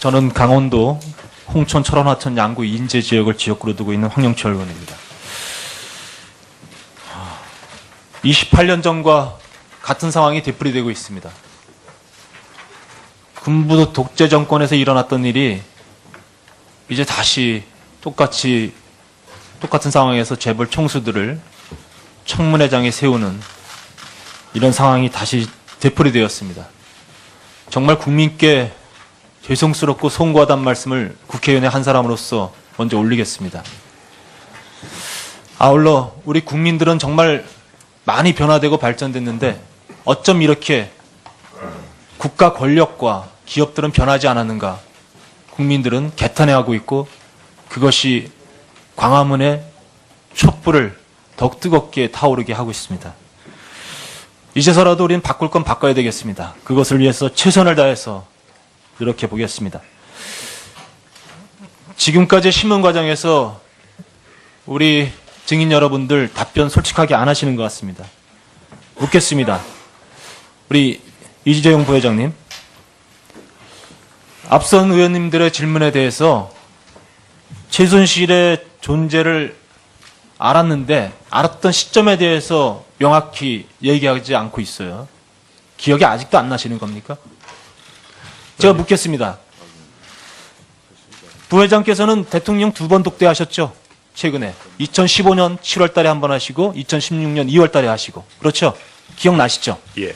저는 강원도 홍천, 철원, 하천, 양구, 인제 지역을 지역구로 두고 있는 황영철 의원입니다. 28년 전과 같은 상황이 되풀이되고 있습니다. 군부 독재 정권에서 일어났던 일이 이제 다시 똑같은 상황에서 재벌 총수들을 청문회장에 세우는 이런 상황이 다시 되풀이되었습니다. 정말 국민께 죄송스럽고 송구하다는 말씀을 국회의원의 한 사람으로서 먼저 올리겠습니다. 아울러 우리 국민들은 정말 많이 변화되고 발전됐는데 어쩜 이렇게 국가 권력과 기업들은 변하지 않았는가? 국민들은 개탄해하고 있고 그것이 광화문의 촛불을 더욱 뜨겁게 타오르게 하고 있습니다. 이제서라도 우리는 바꿀 건 바꿔야 되겠습니다. 그것을 위해서 최선을 다해서 노력해 보겠습니다. 지금까지 신문 과정에서 우리 증인 여러분들 답변 솔직하게 안 하시는 것 같습니다. 묻겠습니다. 우리 이재용 부회장님, 앞선 의원님들의 질문에 대해서 최순실의 존재를 알았는데 알았던 시점에 대해서 명확히 얘기하지 않고 있어요. 기억이 아직도 안 나시는 겁니까? 제가 묻겠습니다. 부회장께서는 대통령 2번 독대하셨죠? 최근에 2015년 7월 달에 한 번 하시고 2016년 2월 달에 하시고 그렇죠? 기억나시죠? 예.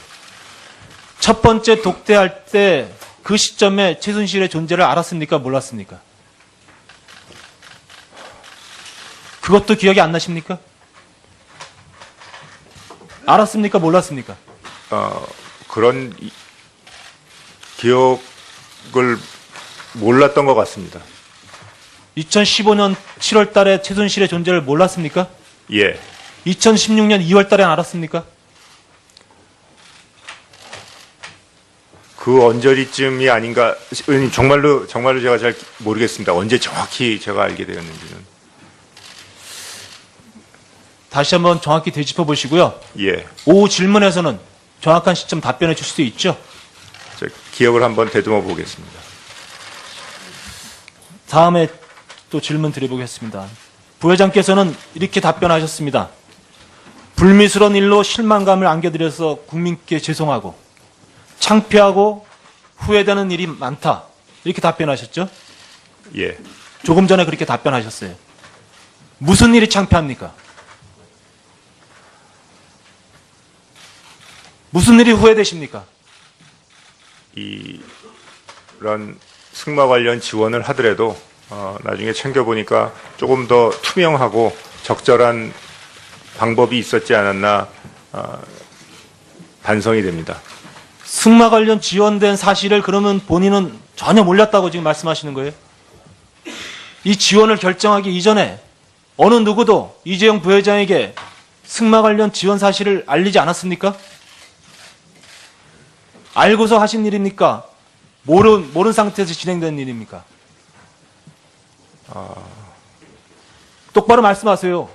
첫 번째 독대할 때 그 시점에 최순실의 존재를 알았습니까? 몰랐습니까? 그것도 기억이 안 나십니까? 알았습니까? 몰랐습니까? 그런 기억을 몰랐던 것 같습니다. 2015년 7월 달에 최순실의 존재를 몰랐습니까? 예. 2016년 2월 달에 알았습니까? 그 언저리쯤이 아닌가, 의원님 정말로 제가 잘 모르겠습니다. 언제 정확히 제가 알게 되었는지는. 다시 한번 정확히 되짚어 보시고요. 예. 오후 질문에서는 정확한 시점 답변해 주실 수 있죠? 저 기억을 한번 되듬어 보겠습니다. 다음에 또 질문 드려보겠습니다. 부회장께서는 이렇게 답변하셨습니다. 불미스러운 일로 실망감을 안겨드려서 국민께 죄송하고 창피하고 후회되는 일이 많다. 이렇게 답변하셨죠? 예. 조금 전에 그렇게 답변하셨어요. 무슨 일이 창피합니까? 무슨 일이 후회되십니까? 이런 승마 관련 지원을 하더라도 나중에 챙겨보니까 조금 더 투명하고 적절한 방법이 있었지 않았나 반성이 됩니다. 승마 관련 지원된 사실을 그러면 본인은 전혀 몰랐다고 지금 말씀하시는 거예요? 이 지원을 결정하기 이전에 어느 누구도 이재용 부회장에게 승마 관련 지원 사실을 알리지 않았습니까? 알고서 하신 일입니까? 모른 상태에서 진행된 일입니까? 똑바로 말씀하세요.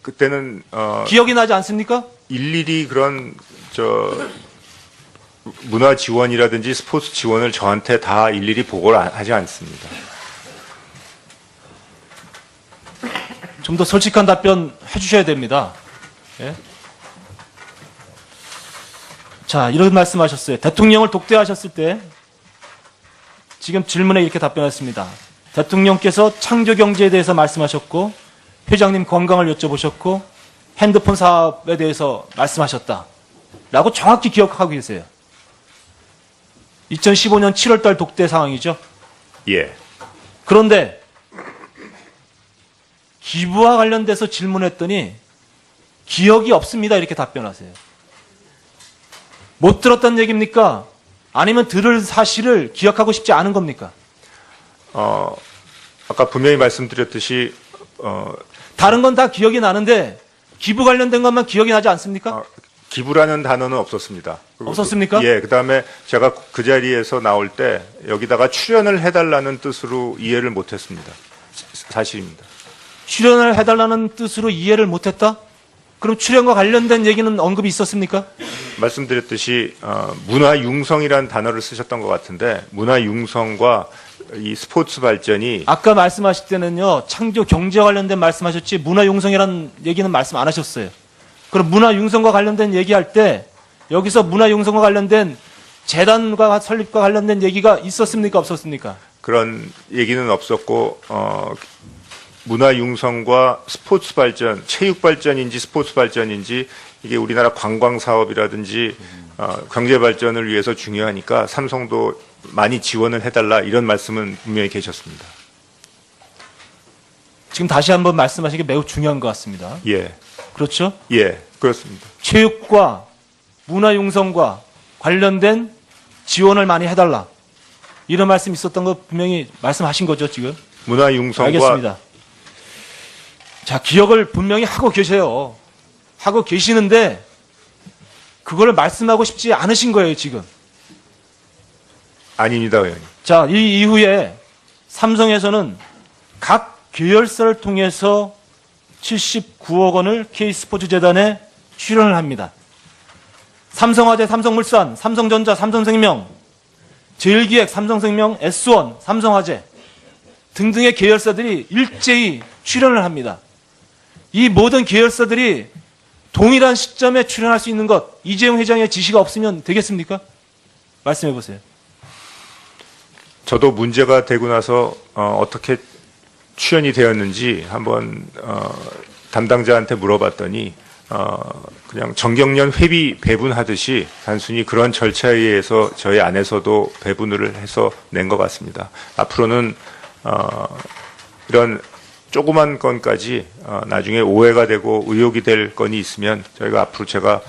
그때는 기억이 나지 않습니까? 일일이 그런 문화 지원이라든지 스포츠 지원을 저한테 다 일일이 보고를 하지 않습니다. 좀 더 솔직한 답변 해주셔야 됩니다. 예? 자, 이런 말씀하셨어요. 대통령을 독대하셨을 때 지금 질문에 이렇게 답변했습니다. 대통령께서 창조경제에 대해서 말씀하셨고 회장님 건강을 여쭤보셨고 핸드폰 사업에 대해서 말씀하셨다. 라고 정확히 기억하고 계세요. 2015년 7월 달 독대 상황이죠. 예. 그런데 기부와 관련돼서 질문했더니 기억이 없습니다. 이렇게 답변하세요. 못 들었다는 얘기입니까? 아니면 들을 사실을 기억하고 싶지 않은 겁니까? 아까 분명히 말씀드렸듯이 다른 건 다 기억이 나는데 기부 관련된 것만 기억이 나지 않습니까? 기부라는 단어는 없었습니다. 없었습니까? 예, 그다음에 제가 그 자리에서 나올 때 여기다가 출연을 해달라는 뜻으로 이해를 못했습니다. 사실입니다. 출연을 해달라는 뜻으로 이해를 못했다? 그럼 출연과 관련된 얘기는 언급이 있었습니까? 말씀드렸듯이 문화융성이라는 단어를 쓰셨던 것 같은데 문화융성과 이 스포츠 발전이 아까 말씀하실 때는요, 창조 경제와 관련된 말씀하셨지 문화융성이라는 얘기는 말씀 안 하셨어요. 그럼 문화융성과 관련된 얘기할 때 여기서 문화융성과 관련된 재단과 설립과 관련된 얘기가 있었습니까? 없었습니까? 그런 얘기는 없었고 문화융성과 스포츠 발전, 체육 발전인지 스포츠 발전인지 이게 우리나라 관광 사업이라든지 경제 발전을 위해서 중요하니까 삼성도 많이 지원을 해달라 이런 말씀은 분명히 계셨습니다. 지금 다시 한번 말씀하신 게 매우 중요한 것 같습니다. 예, 그렇죠? 예, 그렇습니다. 체육과 문화융성과 관련된 지원을 많이 해달라. 이런 말씀 있었던 거 분명히 말씀하신 거죠, 지금? 문화융성과 알겠습니다. 자, 기억을 분명히 하고 계세요. 하고 계시는데 그걸 말씀하고 싶지 않으신 거예요, 지금. 아닙니다, 의원님. 자, 이 이후에 삼성에서는 각 계열사를 통해서 79억 원을 K스포츠재단에 출연을 합니다. 삼성화재, 삼성물산, 삼성전자, 삼성생명, 제일기획, 삼성생명, S1, 삼성화재 등등의 계열사들이 일제히 출연을 합니다. 이 모든 계열사들이 동일한 시점에 출연할 수 있는 것, 이재용 회장의 지시가 없으면 되겠습니까? 말씀해 보세요. 저도 문제가 되고 나서 어떻게 출연이 되었는지 한번 담당자한테 물어봤더니 그냥 정경련 회비 배분하듯이 단순히 그런 절차에 의해서 저희 안에서도 배분을 해서 낸 것 같습니다. 앞으로는 이런 조그만 건까지 나중에 오해가 되고 의혹이 될 건이 있으면 저희가 앞으로 제가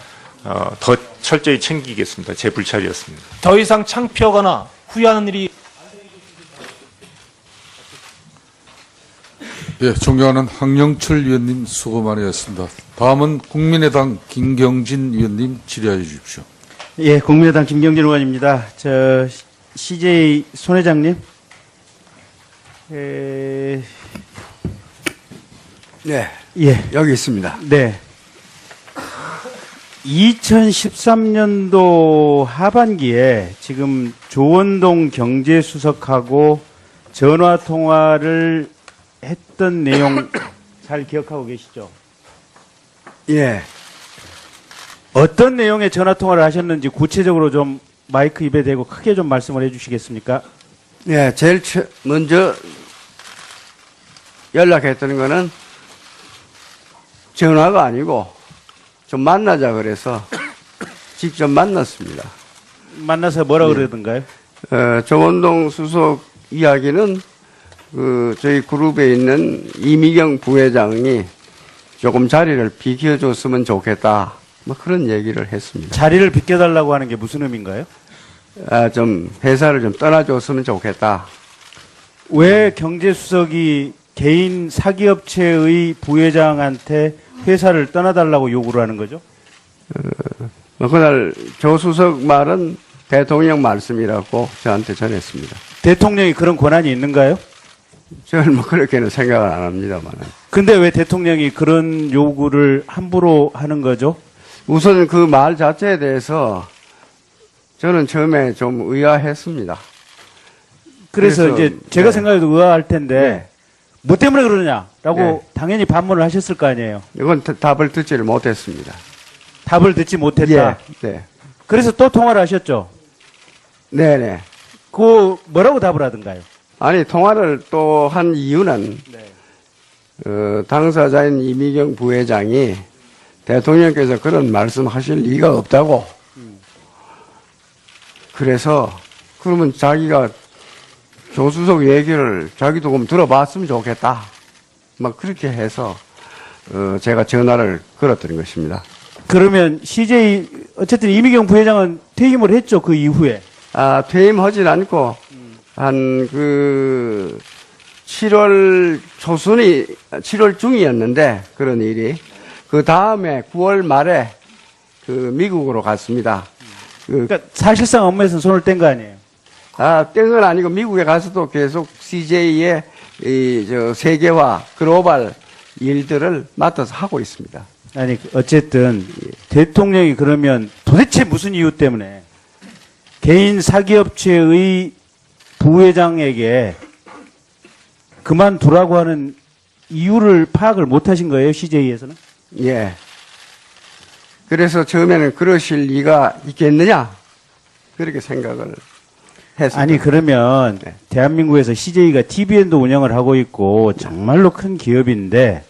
더 철저히 챙기겠습니다. 제 불찰이었습니다. 더 이상 창피하거나 후회하는 일이 예, 존경하는 황영철 위원님 수고 많으셨습니다. 다음은 국민의당 김경진 위원님 질의하여 주십시오. 예, 국민의당 김경진 의원입니다. CJ 손 회장님. 네, 예, 여기 있습니다. 네. 2013년도 하반기에 지금 조원동 경제수석하고 전화 통화를 했던 내용 잘 기억하고 계시죠? 예, 어떤 내용의 전화 통화를 하셨는지 구체적으로 좀 마이크 입에 대고 크게 좀 말씀을 해주시겠습니까? 예, 제일 먼저 연락했던 거는 전화가 아니고 좀 만나자 그래서 직접 만났습니다. 만나서 뭐라 그러던가요? 조원동 수석 이야기는 저희 그룹에 있는 이미경 부회장이 조금 자리를 비켜줬으면 좋겠다. 뭐 그런 얘기를 했습니다. 자리를 비켜달라고 하는 게 무슨 의미인가요? 좀 회사를 좀 떠나줬으면 좋겠다. 왜 경제수석이 개인 사기업체의 부회장한테 회사를 떠나달라고 요구를 하는 거죠? 그날 조 수석 말은 대통령 말씀이라고 저한테 전했습니다. 대통령이 그런 권한이 있는가요? 저는 뭐 그렇게는 생각을 안 합니다만. 근데 왜 대통령이 그런 요구를 함부로 하는 거죠? 우선 그 말 자체에 대해서 저는 처음에 좀 의아했습니다. 그래서 이제 제가 네. 생각해도 의아할 텐데 네. 뭐 때문에 그러냐라고 네. 당연히 반문을 하셨을 거 아니에요. 이건 답을 듣지를 못했습니다. 답을 듣지 못했다. 네. 그래서 또 통화를 하셨죠. 네네. 그 뭐라고 답을 하던가요? 아니, 통화를 또 한 이유는, 당사자인 이미경 부회장이 대통령께서 그런 말씀 하실 리가 없다고. 그래서, 그러면 자기가 조수석 얘기를 자기도 좀 들어봤으면 좋겠다. 막 그렇게 해서, 제가 전화를 걸었던 것입니다. 그러면 CJ 어쨌든 이미경 부회장은 퇴임을 했죠. 그 이후에. 퇴임하진 않고, 7월 초순이, 7월 중이었는데, 그런 일이. 그 다음에 9월 말에 미국으로 갔습니다. 그러니까 사실상 업무에서 손을 뗀 거 아니에요. 뗀 건 아니고 미국에 가서도 계속 CJ의 세계화, 글로벌 일들을 맡아서 하고 있습니다. 아니, 어쨌든, 대통령이 그러면 도대체 무슨 이유 때문에 개인 사기업체의 부회장에게 그만두라고 하는 이유를 파악을 못 하신 거예요, CJ에서는? 예. 그래서 처음에는 그러실 리가 있겠느냐? 그렇게 생각을 했습니다. 아니, 그러면 네. 대한민국에서 CJ가 TVN도 운영을 하고 있고 정말로 큰 기업인데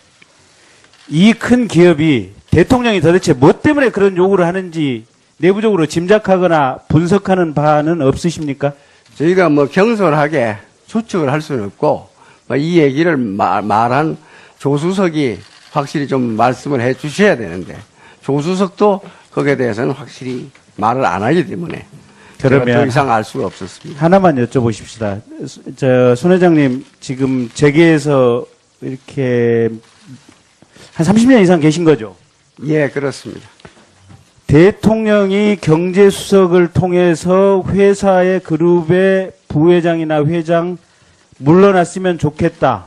이 큰 기업이 대통령이 도대체 뭐 때문에 그런 요구를 하는지 내부적으로 짐작하거나 분석하는 바는 없으십니까? 저희가 뭐 경솔하게 추측을 할 수는 없고, 뭐이 얘기를 말한 조수석이 확실히 좀 말씀을 해 주셔야 되는데, 조수석도 거기에 대해서는 확실히 말을 안 하기 때문에, 제가 더 그러면 이상 알 수가 없었습니다. 하나만 여쭤보십시다. 손 회장님 지금 재계에서 이렇게 한 30년 이상 계신 거죠? 예, 그렇습니다. 대통령이 경제수석을 통해서 회사의 그룹의 부회장이나 회장 물러났으면 좋겠다.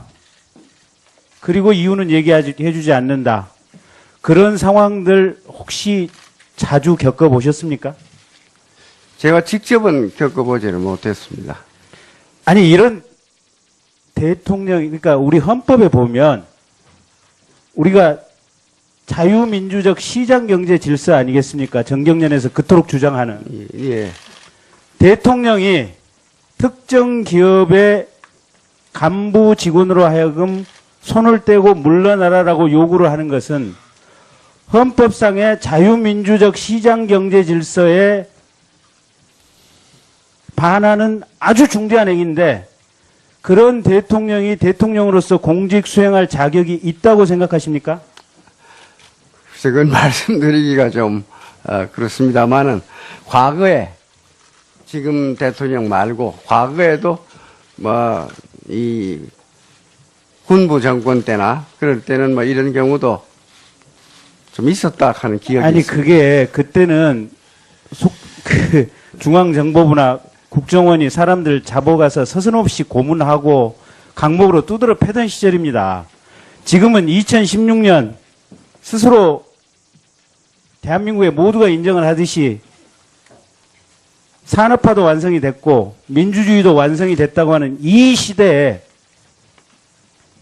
그리고 이유는 얘기해주지 않는다. 그런 상황들 혹시 자주 겪어보셨습니까? 제가 직접은 겪어보지를 못했습니다. 아니, 이런 대통령, 그러니까 우리 헌법에 보면 우리가 자유민주적 시장경제 질서 아니겠습니까? 정경련에서 그토록 주장하는. 예. 대통령이 특정 기업의 간부 직원으로 하여금 손을 떼고 물러나라라고 요구를 하는 것은 헌법상의 자유민주적 시장경제 질서에 반하는 아주 중대한 행위인데 그런 대통령이 대통령으로서 공직 수행할 자격이 있다고 생각하십니까? 글쎄, 그건 말씀드리기가 좀, 그렇습니다만은, 과거에, 지금 대통령 말고, 과거에도, 군부 정권 때나, 그럴 때는 이런 경우도 좀 있었다 하는 기억이 아니, 있습니다. 그게, 그때는, 중앙정보부나 국정원이 사람들 잡아가서 서슴없이 고문하고 강목으로 두드러 패던 시절입니다. 지금은 2016년 스스로 대한민국의 모두가 인정을 하듯이 산업화도 완성이 됐고 민주주의도 완성이 됐다고 하는 이 시대에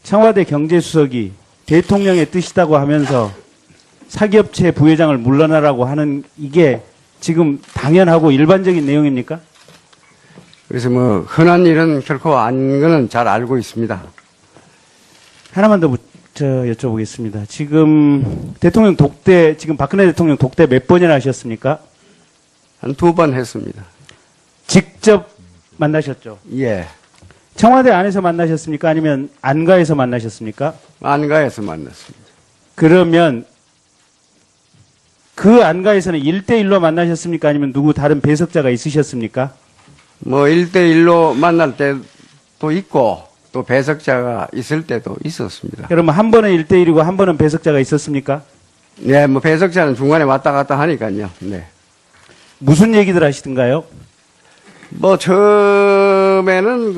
청와대 경제수석이 대통령의 뜻이라고 하면서 사기업체 부회장을 물러나라고 하는 이게 지금 당연하고 일반적인 내용입니까? 그래서 흔한 일은 결코 아닌 거는 잘 알고 있습니다. 하나만 더 여쭤보겠습니다. 지금 대통령 독대, 지금 박근혜 대통령 독대 몇 번이나 하셨습니까? 한 2번 했습니다. 직접 만나셨죠? 예. 청와대 안에서 만나셨습니까? 아니면 안가에서 만나셨습니까? 안가에서 만났습니다. 그러면 그 안가에서는 1대1로 만나셨습니까? 아니면 누구 다른 배석자가 있으셨습니까? 1대1로 만날 때도 있고, 또 배석자가 있을 때도 있었습니다. 그러면 한 번은 1대1이고 한 번은 배석자가 있었습니까? 네, 배석자는 중간에 왔다 갔다 하니까요. 네. 무슨 얘기들 하시던가요? 처음에는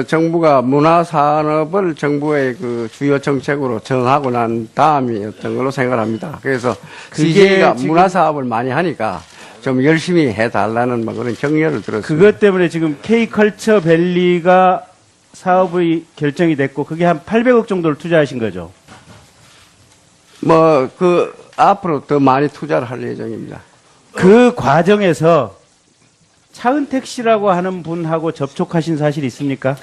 정부가 문화산업을 정부의 주요 정책으로 정하고 난 다음이었던 걸로 생각합니다. 그래서 CJ가 지금 문화사업을 많이 하니까 좀 열심히 해달라는 그런 격려를 들었습니다. 그것 때문에 지금 K컬처 밸리가 사업의 결정이 됐고 그게 한 800억 정도를 투자하신 거죠. 앞으로 더 많이 투자를 할 예정입니다. 그 과정에서 차은택 씨라고 하는 분하고 접촉하신 사실이 있습니까?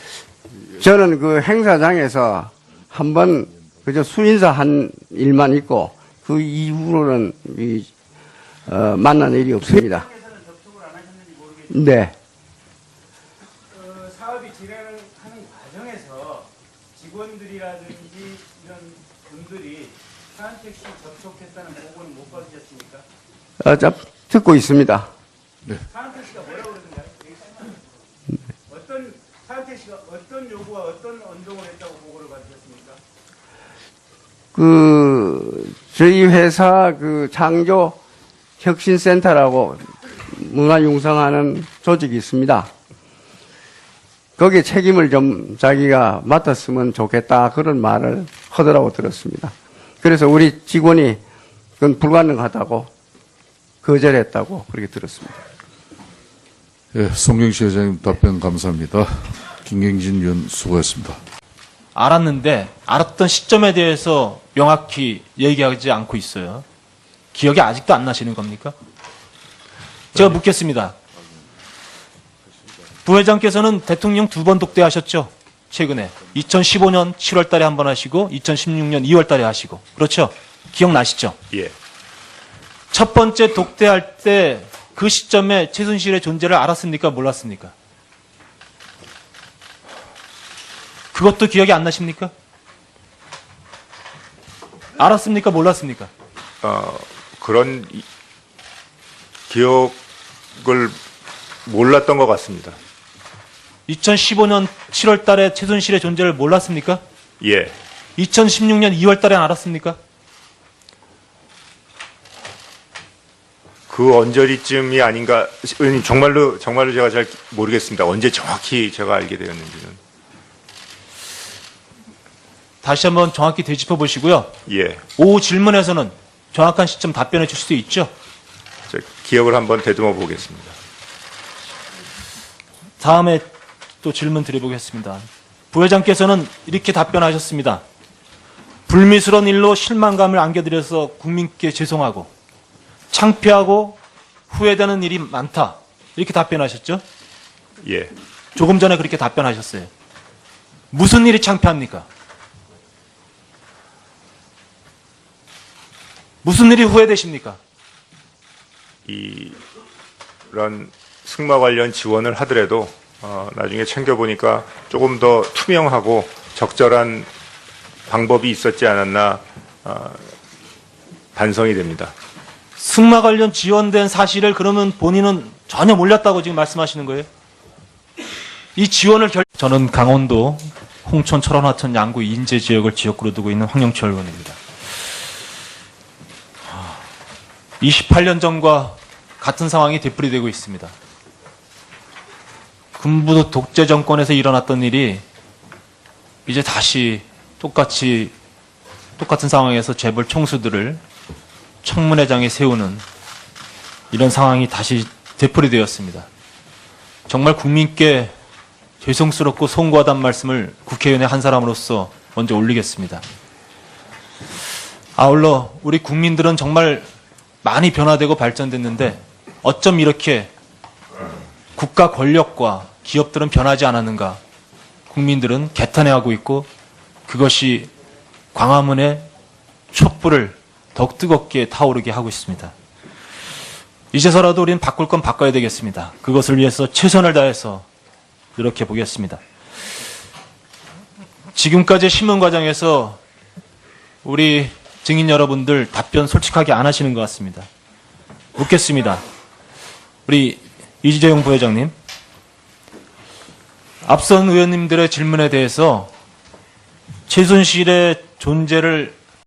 저는 그 행사장에서 한번 그저 수인사 한 일만 있고 그 이후로는 만난 일이 없습니다. 회사에서는 접촉을 안 하셨는지 모르겠지만 네. 사업이 진행하는 과정에서 직원들이라든지 이런 분들이 차은택 씨 접촉했다는 보고는 못 받으셨습니까? 듣고 있습니다. 차은택 씨가 뭐라고 그러던가요? 차은택 씨가 어떤 요구와 어떤 언동을 했다고 보고를 받으셨습니까? 저희 회사 창조 혁신센터라고 문화 융성하는 조직이 있습니다. 거기에 책임을 좀 자기가 맡았으면 좋겠다 그런 말을 하더라고 들었습니다. 그래서 우리 직원이 그건 불가능하다고 거절했다고 그렇게 들었습니다. 예, 송영시 회장님 답변 감사합니다. 김경진 의원 수고했습니다. 알았는데 알았던 시점에 대해서 명확히 얘기하지 않고 있어요. 기억이 아직도 안 나시는 겁니까? 제가 묻겠습니다. 부회장께서는 대통령 2번 독대하셨죠? 최근에 2015년 7월 달에 한 번 하시고 2016년 2월 달에 하시고 그렇죠? 기억나시죠? 예. 첫 번째 독대할 때 그 시점에 최순실의 존재를 알았습니까? 몰랐습니까? 그것도 기억이 안 나십니까? 알았습니까? 몰랐습니까? 그런 기억을 몰랐던 것 같습니다. 2015년 7월 달에 최순실의 존재를 몰랐습니까? 예. 2016년 2월 달에 알았습니까? 그 언저리쯤이 아닌가, 의원님 정말로 제가 잘 모르겠습니다. 언제 정확히 제가 알게 되었는지는. 다시 한번 정확히 되짚어 보시고요. 예. 오후 질문에서는 정확한 시점 답변해 주실 수 있죠? 저 기억을 한번 되듬어 보겠습니다. 다음에 또 질문 드려보겠습니다. 부회장께서는 이렇게 답변하셨습니다. 불미스러운 일로 실망감을 안겨드려서 국민께 죄송하고 창피하고 후회되는 일이 많다. 이렇게 답변하셨죠? 예. 조금 전에 그렇게 답변하셨어요. 무슨 일이 창피합니까? 무슨 일이 후회되십니까? 이런 승마 관련 지원을 하더라도 나중에 챙겨보니까 조금 더 투명하고 적절한 방법이 있었지 않았나 반성이 됩니다. 승마 관련 지원된 사실을 그러면 본인은 전혀 몰랐다고 지금 말씀하시는 거예요? 이 지원을 저는 강원도 홍천, 철원, 하천, 양구, 인제 지역을 지역구로 두고 있는 황영철 의원입니다. 28년 전과 같은 상황이 되풀이되고 있습니다. 군부 독재 정권에서 일어났던 일이 이제 다시 똑같은 상황에서 재벌 총수들을 청문회장에 세우는 이런 상황이 다시 되풀이되었습니다. 정말 국민께 죄송스럽고 송구하다는 말씀을 국회의원의 한 사람으로서 먼저 올리겠습니다. 아울러 우리 국민들은 정말 많이 변화되고 발전됐는데 어쩜 이렇게 국가 권력과 기업들은 변하지 않았는가? 국민들은 개탄해하고 있고 그것이 광화문의 촛불을 더욱 뜨겁게 타오르게 하고 있습니다. 이제서라도 우리는 바꿀 건 바꿔야 되겠습니다. 그것을 위해서 최선을 다해서 노력해 보겠습니다. 지금까지 신문 과정에서 우리 증인 여러분들 답변 솔직하게 안 하시는 것 같습니다. 묻겠습니다. 우리 이재용 부회장님, 앞선 의원님들의 질문에 대해서 최순실의 존재를